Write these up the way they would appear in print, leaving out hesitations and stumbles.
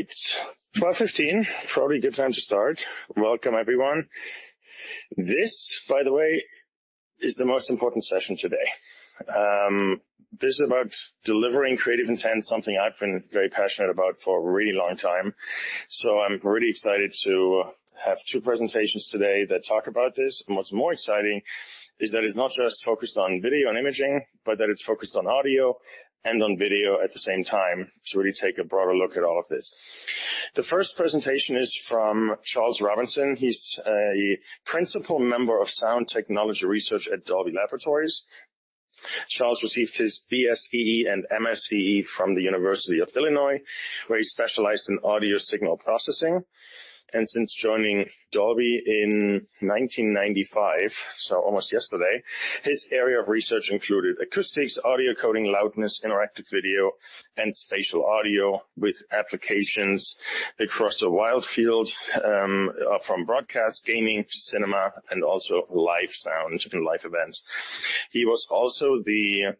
right, 12:15, probably a good time to start. Welcome, everyone. This, by the way, is the most important session today. This is about delivering creative intent, something I've been very passionate about for a really long time. So I'm really excited to have two presentations today that talk about this. And what's more exciting is that it's not just focused on video and imaging, but that it's focused on audio and on video at the same time to really take a broader look at all of this. The first presentation is from Charles Robinson. He's a principal member of sound technology research at Dolby Laboratories. Charles received his BSEE and MSEE from the University of Illinois, where he specialized in audio signal processing. And since joining Dolby in 1995, so almost yesterday, his area of research included acoustics, audio coding, loudness, interactive video, and spatial audio with applications across a wide field from broadcast, gaming, cinema, and also live sound and live events. He was also the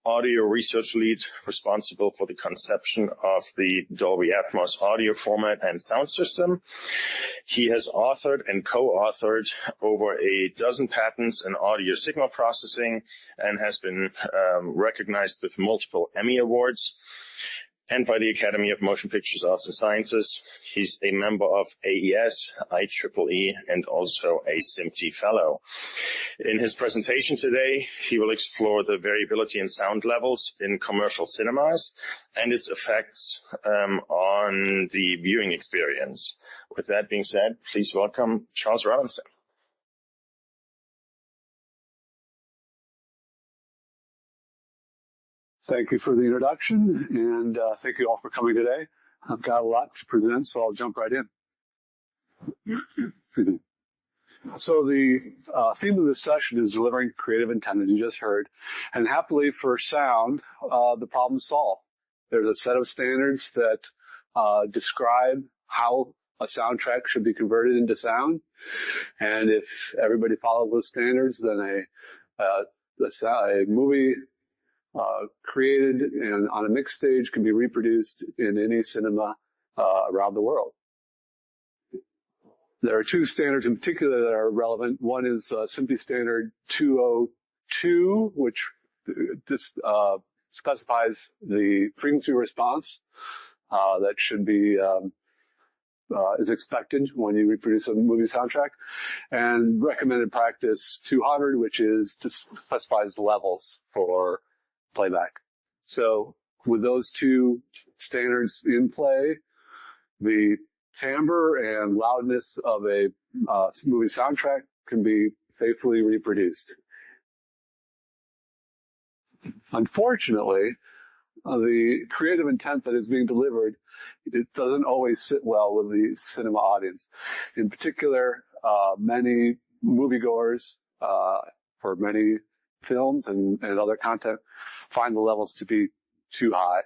audio research lead responsible for the conception of the Dolby Atmos audio format and sound system. He has authored and co-authored over a dozen patents in audio signal processing and has been recognized with multiple Emmy Awards and by the Academy of Motion Pictures Arts and Sciences. He's a member of AES, IEEE, and also a SMPTE Fellow. In his presentation today, he will explore the variability in sound levels in commercial cinemas and its effects on the viewing experience. With that being said, please welcome Charles Robinson. Thank you for the introduction, and thank you all for coming today. I've got a lot to present, so I'll jump right in. So the theme of this session is delivering creative intent, as you just heard. And happily for sound, the problem's solved. There's a set of standards that describe how a soundtrack should be converted into sound. And if everybody follows those standards, then a movie created and on a mixed stage can be reproduced in any cinema around the world. There are two standards in particular that are relevant. One is SMPTE Standard 202, which specifies the frequency response that should be is expected when you reproduce a movie soundtrack, and recommended practice 200, which specifies levels for playback. So with those two standards in play, the timbre and loudness of a movie soundtrack can be faithfully reproduced. Unfortunately, the creative intent that is being delivered, it doesn't always sit well with the cinema audience. In particular, many moviegoers for many films and other content find the levels to be too high.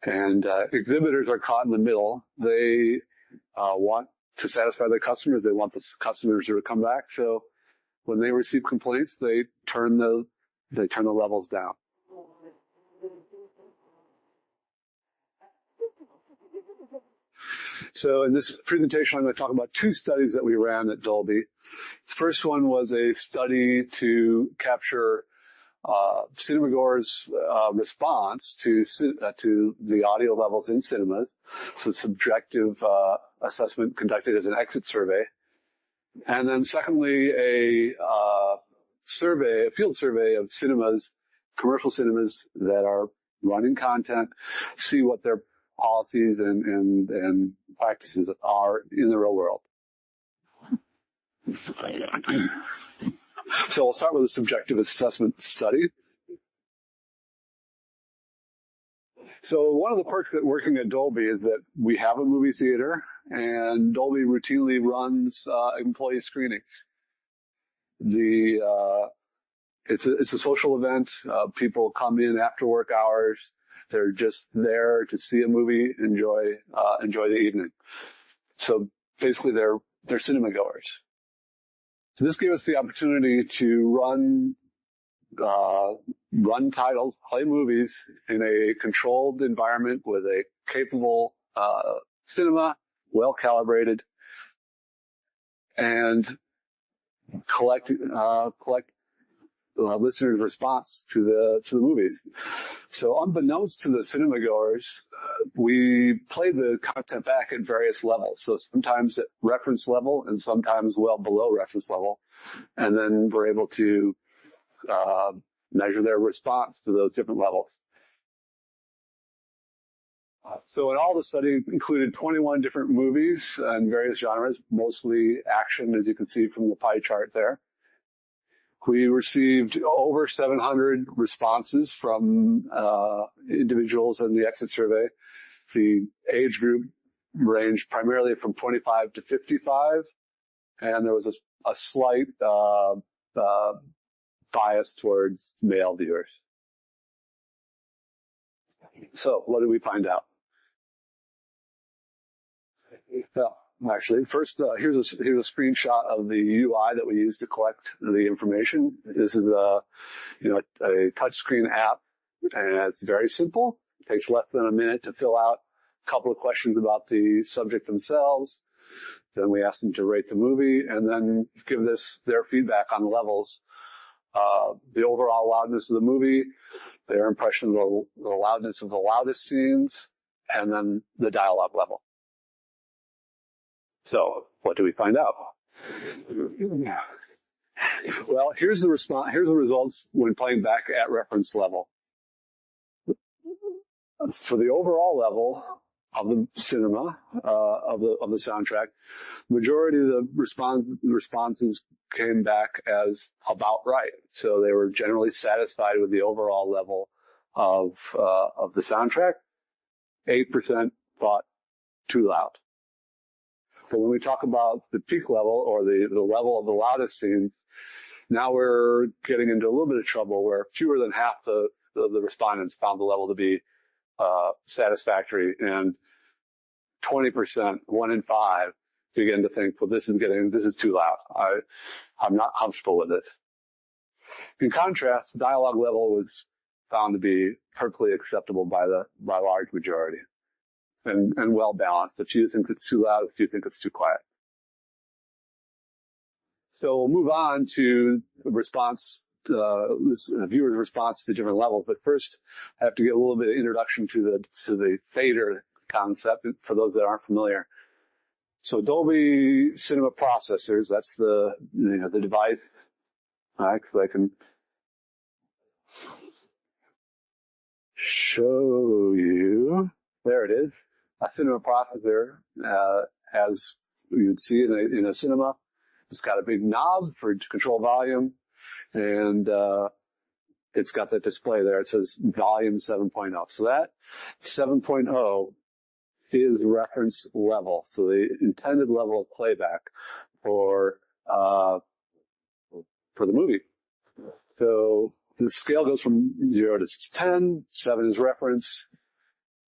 And exhibitors are caught in the middle. They want to satisfy their customers. They want the customers to come back. So when they receive complaints, they turn the levels down. So in this presentation, I'm going to talk about two studies that we ran at Dolby. The first one was a study to capture cinemagoers' response to the audio levels in cinemas. So subjective assessment conducted as an exit survey. And then secondly, a field survey of cinemas, commercial cinemas that are running content, see what their policies and practices are in the real world. So I'll start with a subjective assessment study. So one of the perks of working at Dolby is that we have a movie theater, and Dolby routinely runs employee screenings. It's a social event. People come in after work hours. They're just there to see a movie, enjoy the evening. So basically, they're cinema goers. So this gave us the opportunity to run titles, play movies in a controlled environment with a capable cinema, well calibrated, and collect listeners' response to the movies. So unbeknownst to the cinema goers, we played the content back at various levels. So sometimes at reference level and sometimes well below reference level. And then we're able to measure their response to those different levels. So in all, the study included 21 different movies and various genres, mostly action, as you can see from the pie chart there. We received over 700 responses from individuals in the exit survey. The age group ranged primarily from 25 to 55, and there was a slight bias towards male viewers. So what did we find out? Well, actually, first, here's a screenshot of the UI that we use to collect the information. This is a touchscreen app, and it's very simple. It takes less than a minute to fill out a couple of questions about the subject themselves. Then we ask them to rate the movie, and then give their feedback on levels. The overall loudness of the movie, their impression of the loudness of the loudest scenes, and then the dialogue level. So, what do we find out? Well, here's the results when playing back at reference level. For the overall level of the cinema, of the soundtrack, majority of the responses came back as about right. So they were generally satisfied with the overall level of the soundtrack. 8% thought too loud. But when we talk about the peak level or the level of the loudest scenes, now we're getting into a little bit of trouble where fewer than half the respondents found the level to be satisfactory, and 20%, 1 in 5, begin to think, well, this is too loud. I'm not comfortable with this. In contrast, the dialogue level was found to be perfectly acceptable by large majority. And well balanced. A few think it's too loud, a few think it's too quiet. So we'll move on to response, viewers' response to different levels. But first, I have to give a little bit of introduction to the fader concept for those that aren't familiar. So Dolby Cinema processors, that's the device. All right, so I can show you. There it is. A cinema processor, as you would see in a cinema. It's got a big knob to control volume, and it's got that display there. It says volume 7.0. So that 7.0 is reference level. So the intended level of playback for the movie. So the scale goes from 0 to 10. 7 is reference.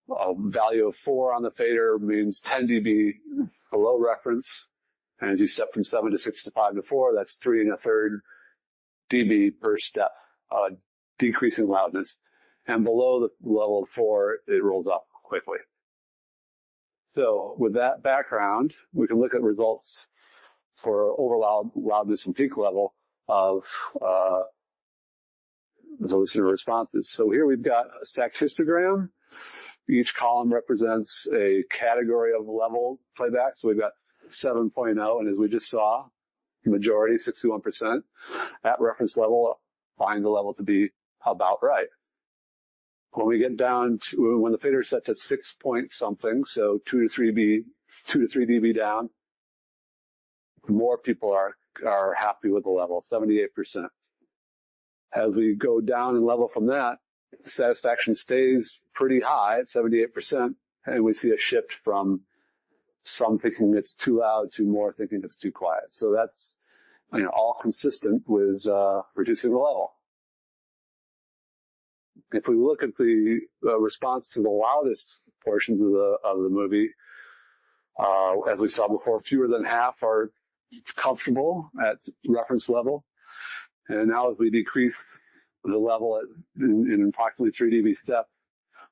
A value of 4 on the fader means 10 dB below reference. And as you step from 7 to 6 to 5 to 4, that's 3 1/3 dB per step, decreasing loudness. And below the level of 4, it rolls up quickly. So with that background, we can look at results for overall loudness and peak level of the listener responses. So here we've got a stacked histogram. Each column represents a category of level playback. So we've got 7.0, and as we just saw, majority, 61%, at reference level, find the level to be about right. When we get down to, when the fader is set to 6 point something, so 2 to 3 dB down, more people are happy with the level, 78%. As we go down and level from that, satisfaction stays pretty high at 78%, and we see a shift from some thinking it's too loud to more thinking it's too quiet. So that's, all consistent with reducing the level. If we look at the response to the loudest portions of the movie, as we saw before, fewer than half are comfortable at reference level. And now as we decrease the level in approximately 3 dB step,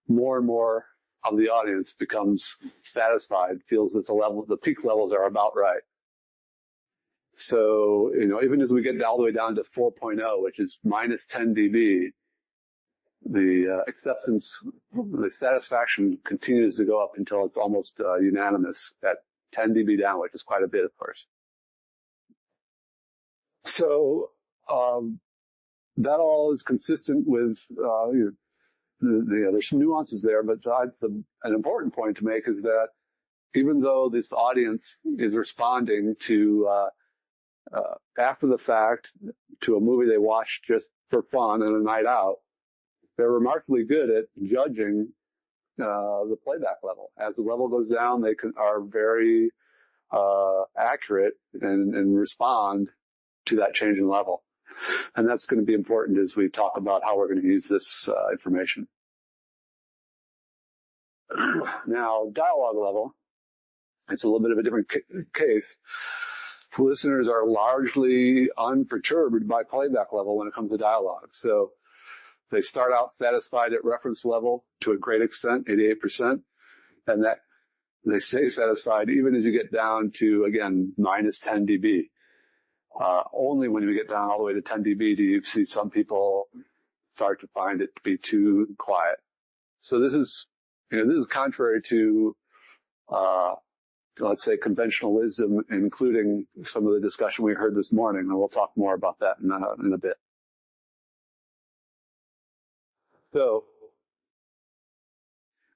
more and more of the audience becomes satisfied, feels that the peak levels are about right. So, even as we get all the way down to 4.0, which is minus 10 dB, the the satisfaction continues to go up until it's almost unanimous at 10 dB down, which is quite a bit, of course. So, that all is consistent with, there's some nuances there, but an important point to make is that even though this audience is responding to, after the fact, to a movie they watched just for fun and a night out, they're remarkably good at judging the playback level. As the level goes down, they are very accurate and respond to that change in level. And that's going to be important as we talk about how we're going to use this information. Now, dialogue level, it's a little bit of a different case. Listeners are largely unperturbed by playback level when it comes to dialogue. So they start out satisfied at reference level to a great extent, 88%, and that they stay satisfied even as you get down to, again, minus 10 dB. Only when you get down all the way to 10 dB do you see some people start to find it to be too quiet. So this is contrary to, let's say, conventional wisdom, including some of the discussion we heard this morning, and we'll talk more about that in a bit. So,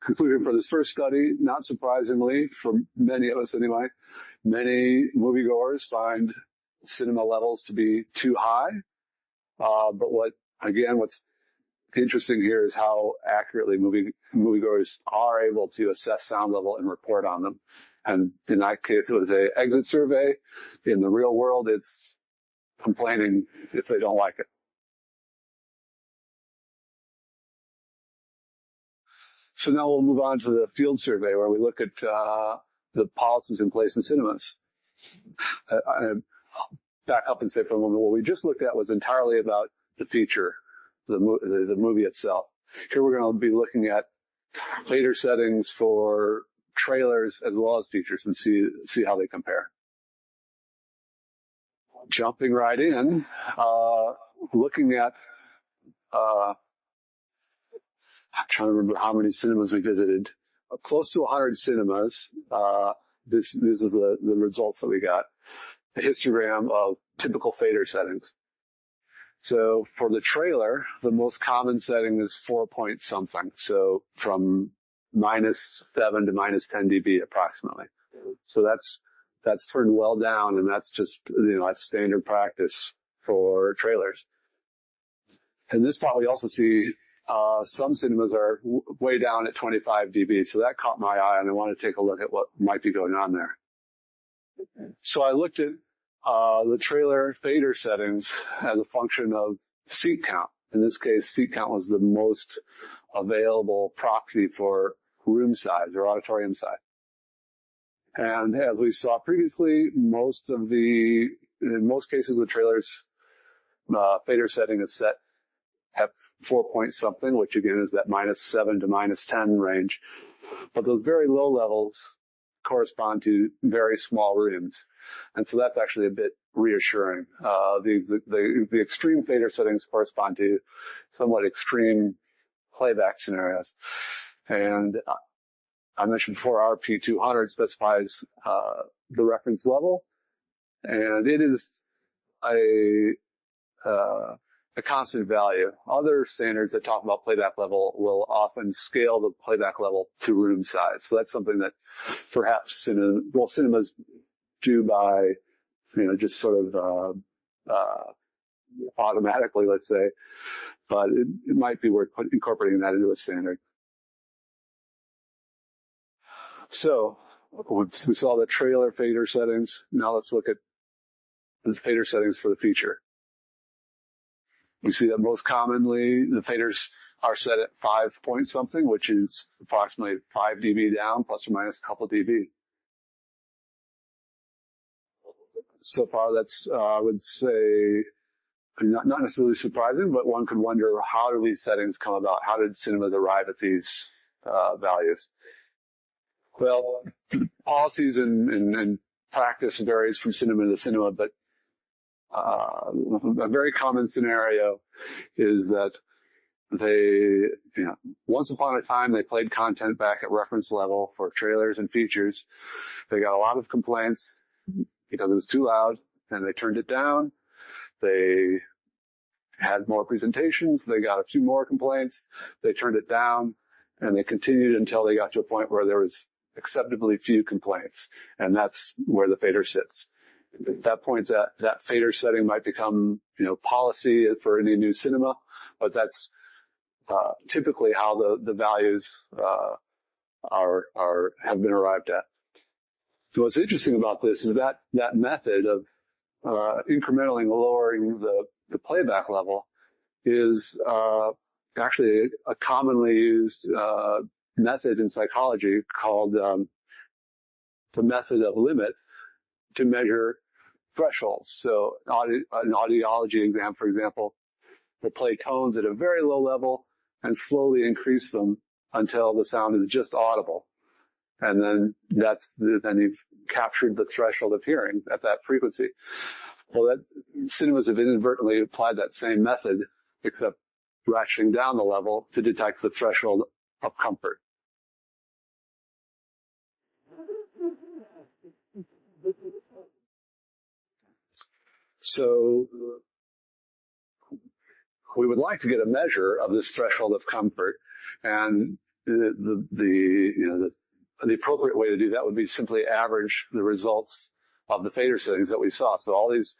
conclusion for this first study, not surprisingly, for many of us anyway, many moviegoers find cinema levels to be too high. But what's interesting here is how accurately moviegoers are able to assess sound level and report on them. And in that case, it was an exit survey. In the real world, it's complaining if they don't like it. So now we'll move on to the field survey, where we look at the policies in place in cinemas. Back up and say for a moment, what we just looked at was entirely about the feature, the movie itself. Here we're going to be looking at fader settings for trailers as well as features and see how they compare. Jumping right in, looking at, I'm trying to remember how many cinemas we visited. Close to 100 cinemas. This is the results that we got. A histogram of typical fader settings. So for the trailer, the most common setting is 4 point something. So from minus 7 to minus 10 dB approximately. So that's turned well down, and that's just, that's standard practice for trailers. In this part, we also see some cinemas are way down at 25 dB. So that caught my eye, and I want to take a look at what might be going on there. So I looked at the trailer fader settings as a function of seat count. In this case, seat count was the most available proxy for room size or auditorium size. And as we saw previously, in most cases, the trailer's fader setting is set at 4 point something, which again is that minus 7 to minus 10 range. But those very low levels correspond to very small rooms. And so that's actually a bit reassuring. The extreme fader settings correspond to somewhat extreme playback scenarios. And I mentioned before, RP200 specifies the reference level, and it is a constant value. Other standards that talk about playback level will often scale the playback level to room size. So that's something that perhaps cinemas do by, just sort of automatically, let's say. But it might be worth incorporating that into a standard. So we saw the trailer fader settings. Now let's look at the fader settings for the feature. We see that most commonly the faders are set at 5 point something, which is approximately 5 dB down, plus or minus a couple dB. So far, that's, I would say, not necessarily surprising, but one could wonder, how do these settings come about? How did cinemas arrive at these values. Well, policies and practice varies from cinema to cinema, but a very common scenario is that once upon a time they played content back at reference level for trailers and features. They got a lot of complaints because it was too loud, and they turned it down. They had more presentations. They got a few more complaints. They turned it down, and they continued until they got to a point where there was acceptably few complaints, and that's where the fader sits. At that point, that fader setting might become, policy for any new cinema, but that's typically how the values have been arrived at. So what's interesting about this is that method of incrementally lowering the playback level is actually a commonly used method in psychology called the method of limit to measure thresholds. So an audiology exam, for example, will play tones at a very low level and slowly increase them until the sound is just audible. And then then you've captured the threshold of hearing at that frequency. Well, cinemas have inadvertently applied that same method, except ratcheting down the level to detect the threshold of comfort. So we would like to get a measure of this threshold of comfort, and the appropriate way to do that would be simply average the results of the fader settings that we saw. So all these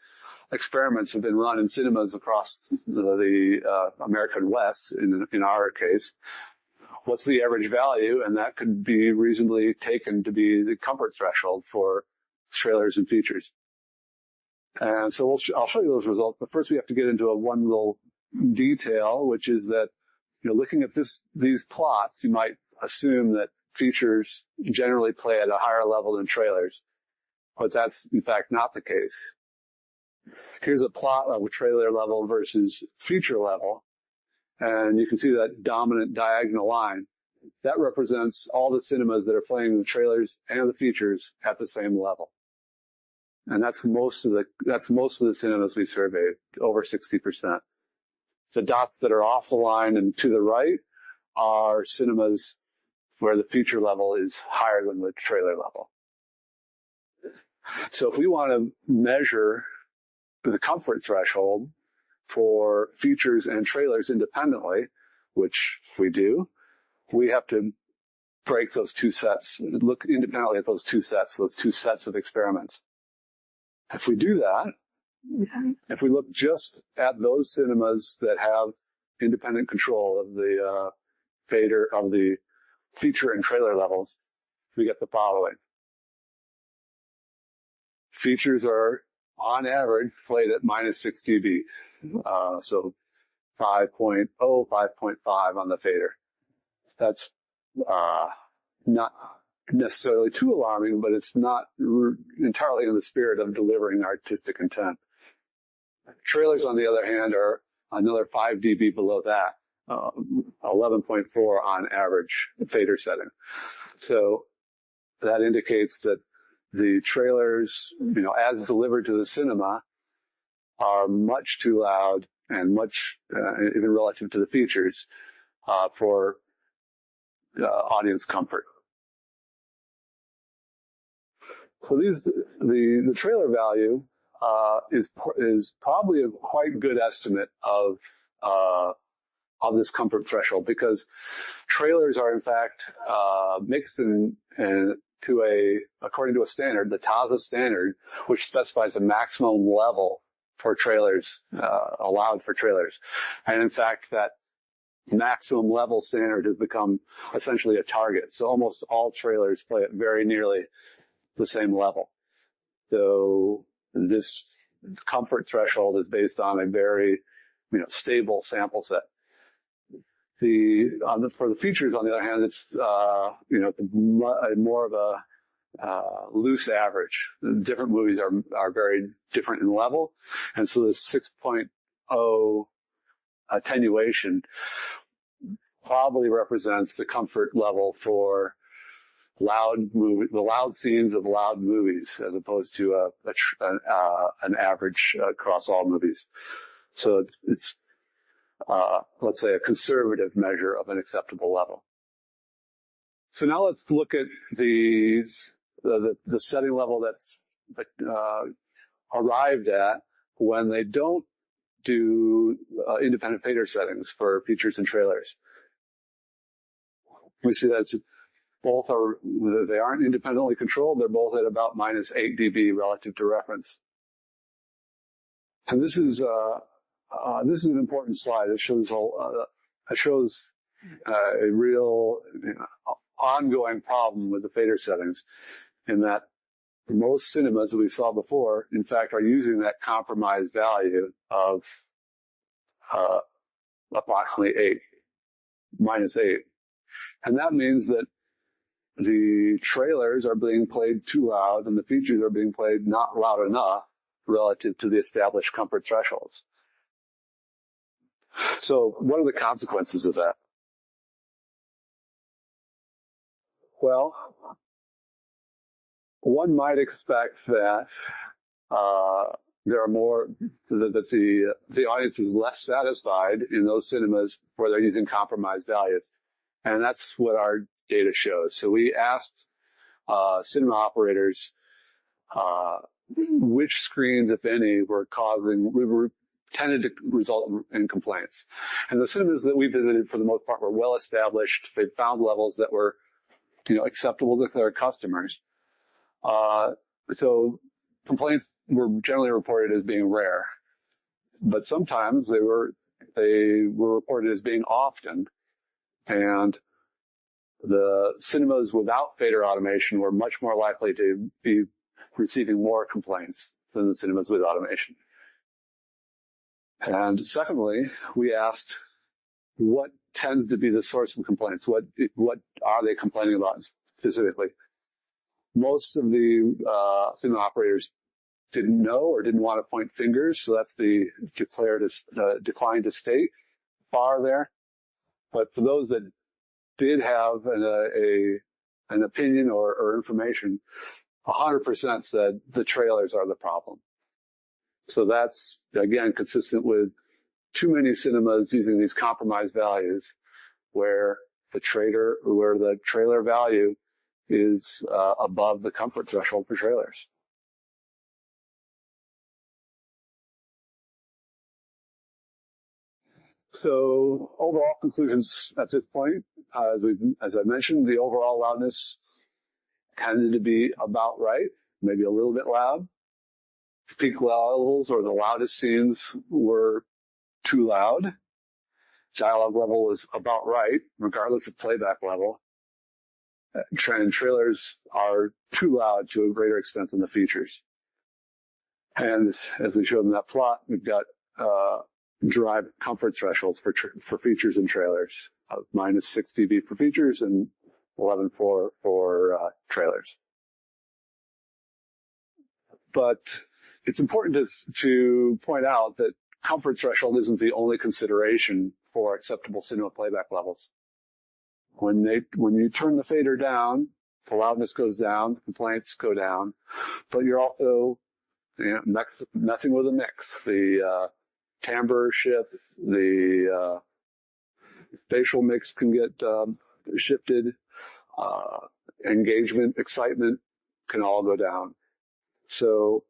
experiments have been run in cinemas across the American West, in our case. What's the average value? And that could be reasonably taken to be the comfort threshold for trailers and features. And so I'll show you those results, but first we have to get into one little detail, which is that, looking at these plots, you might assume that features generally play at a higher level than trailers, but that's in fact not the case. Here's a plot of a trailer level versus feature level, and you can see that dominant diagonal line. That represents all the cinemas that are playing the trailers and the features at the same level. And that's most of the cinemas we surveyed, over 60%. The dots that are off the line and to the right are cinemas where the feature level is higher than the trailer level. So if we want to measure the comfort threshold for features and trailers independently, which we do, we have to break those two sets, look independently at those two sets of experiments. If we do that, if we look just at those cinemas that have independent control of the fader, of the feature and trailer levels, we get the following. Features are, on average, played at minus 6 dB. So 5.0, 5.5 on the fader. That's not necessarily too alarming, but it's not entirely in the spirit of delivering artistic intent. Trailers, on the other hand, are another 5 dB below that, 11.4 on average fader setting. So that indicates that the trailers, as delivered to the cinema, are much too loud and much, even relative to the features, for audience comfort. So the trailer value is probably a quite good estimate of this comfort threshold, because trailers are in fact mixed according to a standard, the TASA standard, which specifies a maximum level for trailers allowed for trailers, and in fact that maximum level standard has become essentially a target. So almost all trailers play at very nearly the same level. So this comfort threshold is based on a very, stable sample set. For the features, on the other hand, it's, more of a loose average. Different movies are very different in level. And so this 6.0 attenuation probably represents the comfort level for the loud scenes of loud movies, as opposed to an average across all movies. So it's let's say a conservative measure of an acceptable level. So now let's look at the setting level that's arrived at when they don't do independent fader settings for features and trailers. We see that they aren't independently controlled. They're both at about minus 8 dB relative to reference. And this is an important slide. It shows a real ongoing problem with the fader settings, in that most cinemas that we saw before, in fact, are using that compromised value of approximately minus 8. And that means that the trailers are being played too loud and the features are being played not loud enough relative to the established comfort thresholds. So what are the consequences of that? Well, one might expect that the audience is less satisfied in those cinemas where they're using compromised values. And that's what our data shows. So we asked cinema operators which screens, if any, tended to result in complaints. And the cinemas that we visited, for the most part, were well established. They found levels that were, acceptable to their customers. So complaints were generally reported as being rare, but sometimes they were reported as being often. And the cinemas without fader automation were much more likely to be receiving more complaints than the cinemas with automation. And secondly, we asked what tends to be the source of complaints. What are they complaining about specifically? Most of the cinema operators didn't know or didn't want to point fingers, so that's the decline to state bar there. But for those that did have an opinion or information, 100% said the trailers are the problem. So that's, again, consistent with too many cinemas using these compromised values where the trailer value is above the comfort threshold for trailers. So overall conclusions at this point, as I mentioned, the overall loudness tended to be about right, maybe a little bit loud. Peak levels or the loudest scenes were too loud. Dialogue level was about right, regardless of playback level. And trailers are too loud to a greater extent than the features. And as we showed in that plot, we've got derived comfort thresholds for features and trailers of minus 6 dB for features and 11.4 for trailers. But it's important to point out that comfort threshold isn't the only consideration for acceptable cinema playback levels. When you turn the fader down, the loudness goes down, the complaints go down, but you're also messing with the mix. The timbre shift, the spatial mix can get shifted, engagement, excitement can all go down. So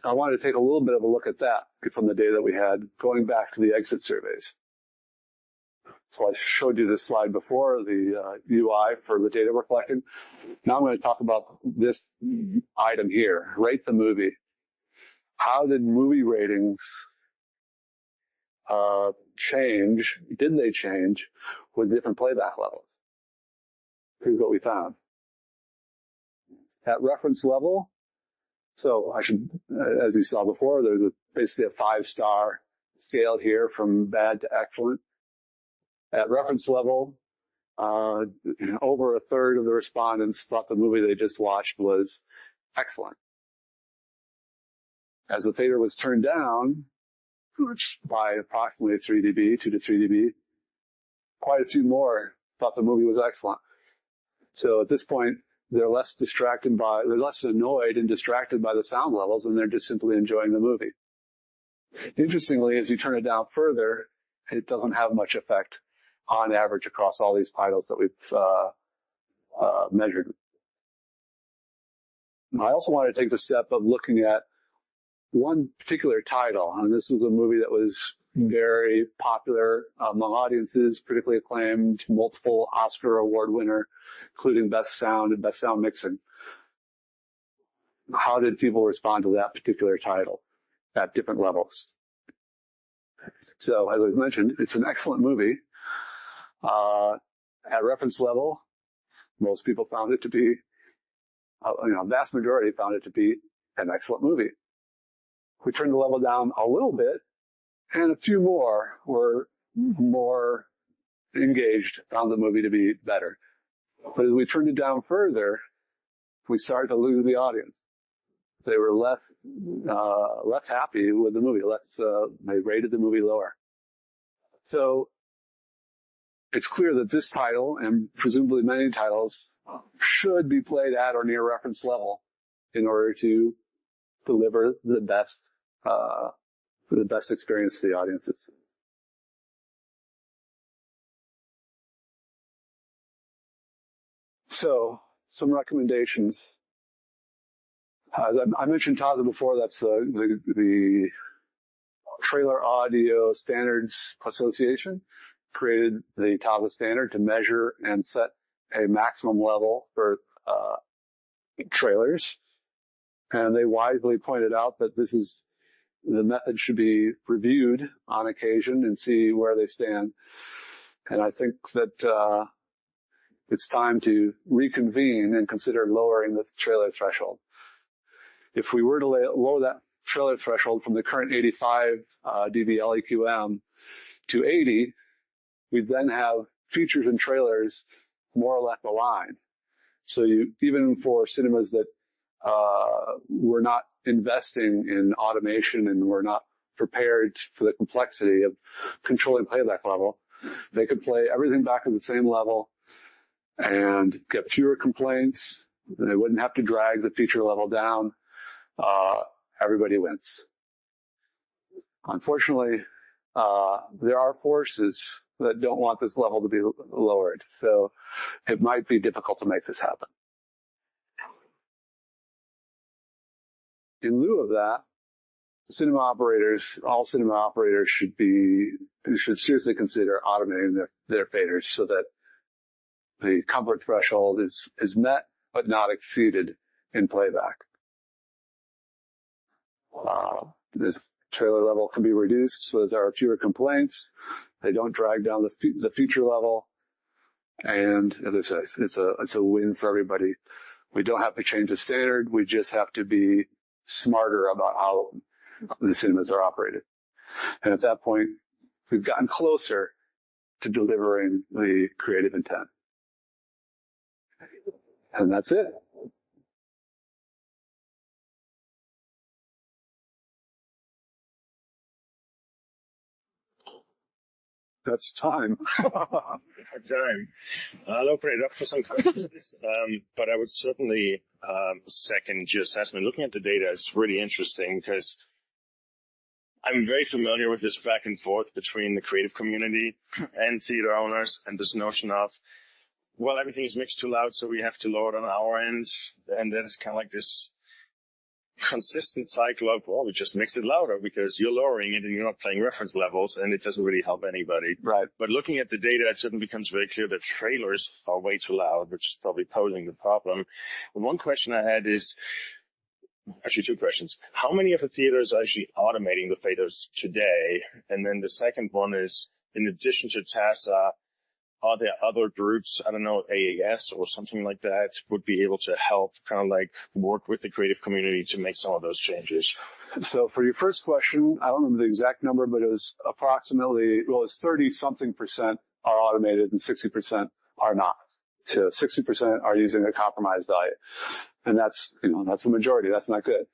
I wanted to take a little bit of a look at that from the data that we had going back to the exit surveys. So I showed you this slide before, the UI for the data we're collecting. Now I'm going to talk about this item here, rate the movie. How did movie ratings change? Did they change with different playback levels? Here's what we found. At reference level, so as you saw before, there's basically a 5-star scale here from bad to excellent. At reference level, over a third of the respondents thought the movie they just watched was excellent. As the fader was turned down by approximately 3 dB, 2 to 3 dB, quite a few more thought the movie was excellent. So at this point, they're less annoyed and distracted by the sound levels, and they're just simply enjoying the movie. Interestingly, as you turn it down further, it doesn't have much effect on average across all these titles that we've measured. I also want to take the step of looking at one particular title, and this was a movie that was very popular among audiences, critically acclaimed, multiple Oscar award winner, including Best Sound and Best Sound Mixing. How did people respond to that particular title at different levels? So, as I mentioned, it's an excellent movie. At reference level, most people found it to be, vast majority found it to be an excellent movie. We turned the level down a little bit, and a few more were more engaged, found the movie to be better. But as we turned it down further, we started to lose the audience. They were less happy with the movie. They rated the movie lower. So it's clear that this title, and presumably many titles, should be played at or near reference level in order to deliver the best experience to the audiences. So, some recommendations. As I mentioned TASA before, that's the Trailer Audio Standards Association created the TASA standard to measure and set a maximum level for trailers. And they wisely pointed out that the method should be reviewed on occasion and see where they stand. And I think that it's time to reconvene and consider lowering the trailer threshold. If we were to lower that trailer threshold from the current 85 dB LEQM to 80, we'd then have features and trailers more or less aligned. So even for cinemas that were not investing in automation and were not prepared for the complexity of controlling playback level, they could play everything back at the same level and get fewer complaints. They wouldn't have to drag the feature level down. Everybody wins. Unfortunately, there are forces that don't want this level to be lowered, so it might be difficult to make this happen. In lieu of that, all cinema operators should seriously consider automating their faders so that the comfort threshold is met but not exceeded in playback. The trailer level can be reduced so that there are fewer complaints. They don't drag down the feature level. And as I said, it's a win for everybody. We don't have to change the standard. We just have to be smarter about how the cinemas are operated. And at that point, we've gotten closer to delivering the creative intent. And that's it. That's time. Time. I'll open it up for some questions, but I would certainly second your assessment. Looking at the data, it's really interesting because I'm very familiar with this back and forth between the creative community and theater owners, and this notion of, well, everything is mixed too loud, so we have to lower it on our end, and then it's kind of like this consistent cycle of, well, we just mix it louder because you're lowering it and you're not playing reference levels, and it doesn't really help anybody. Right. But looking at the data, it certainly becomes very clear that trailers are way too loud, which is probably posing the problem. And one question I had is, actually two questions. How many of the theaters are actually automating the faders today? And then the second one is, in addition to TASA, are there other groups, I don't know, AAS or something like that, would be able to help kind of like work with the creative community to make some of those changes? So for your first question, I don't remember the exact number, but it was approximately, it's 30-something% are automated and 60% are not. So 60% are using a compromised value. And that's the majority. That's not good.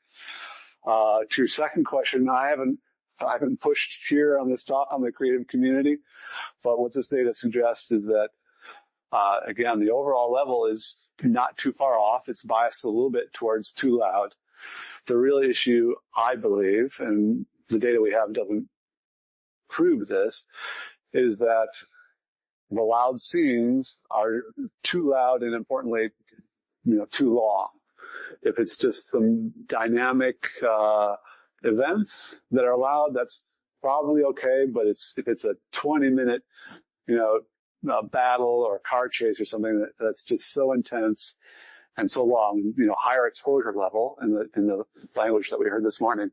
To your second question, I haven't haven't pushed here on this talk on the creative community, but what this data suggests is that, again, the overall level is not too far off. It's biased a little bit towards too loud. The real issue, I believe, and the data we have doesn't prove this, is that the loud scenes are too loud and, importantly, too long. If it's just some dynamic events that are loud, that's probably okay. But if it's a 20-minute, battle or car chase or something that's just so intense and so long, higher exposure level in the language that we heard this morning,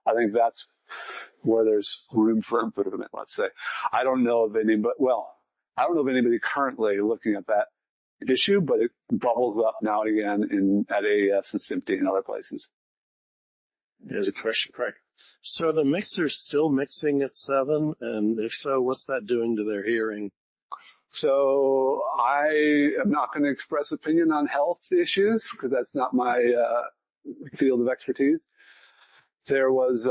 I think that's where there's room for improvement. Let's say I don't know of anybody currently looking at that issue, but it bubbles up now and again at AES and SMPTE and other places. There's a question, Craig. So the mixer's still mixing at 7, and if so, what's that doing to their hearing? So I am not going to express opinion on health issues because that's not my field of expertise. There was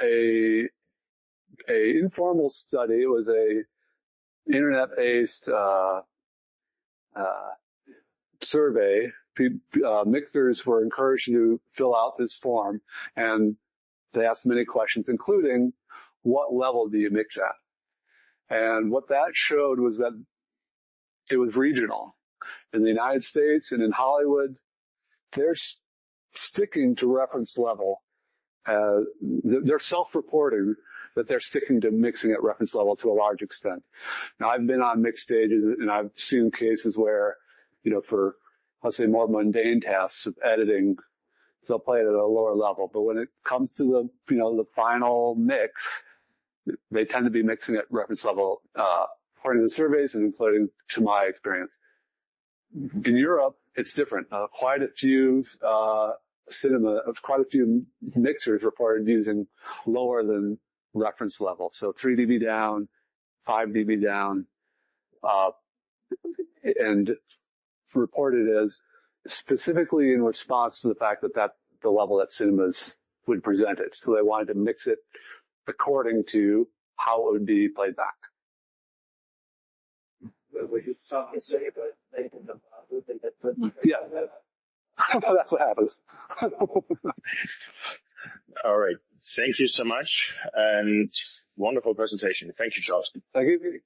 a informal study. It was a internet-based survey. Mixers were encouraged to fill out this form, and they asked many questions, including what level do you mix at? And what that showed was that it was regional. In the United States and in Hollywood, they're sticking to reference level. They're self-reporting that they're sticking to mixing at reference level to a large extent. Now, I've been on mix stages, and I've seen cases where, for, let's say, more mundane tasks of editing, they'll play it at a lower level. But when it comes to the final mix, they tend to be mixing at reference level, according to the surveys and including to my experience. In Europe, it's different. Quite a few mixers reported using lower than reference level. So 3 dB down, 5 dB down, and reported as specifically in response to the fact that that's the level that cinemas would present it. So they wanted to mix it according to how it would be played back. Yeah, that's what happens. All right. Thank you so much, and wonderful presentation. Thank you, Charles. Thank you.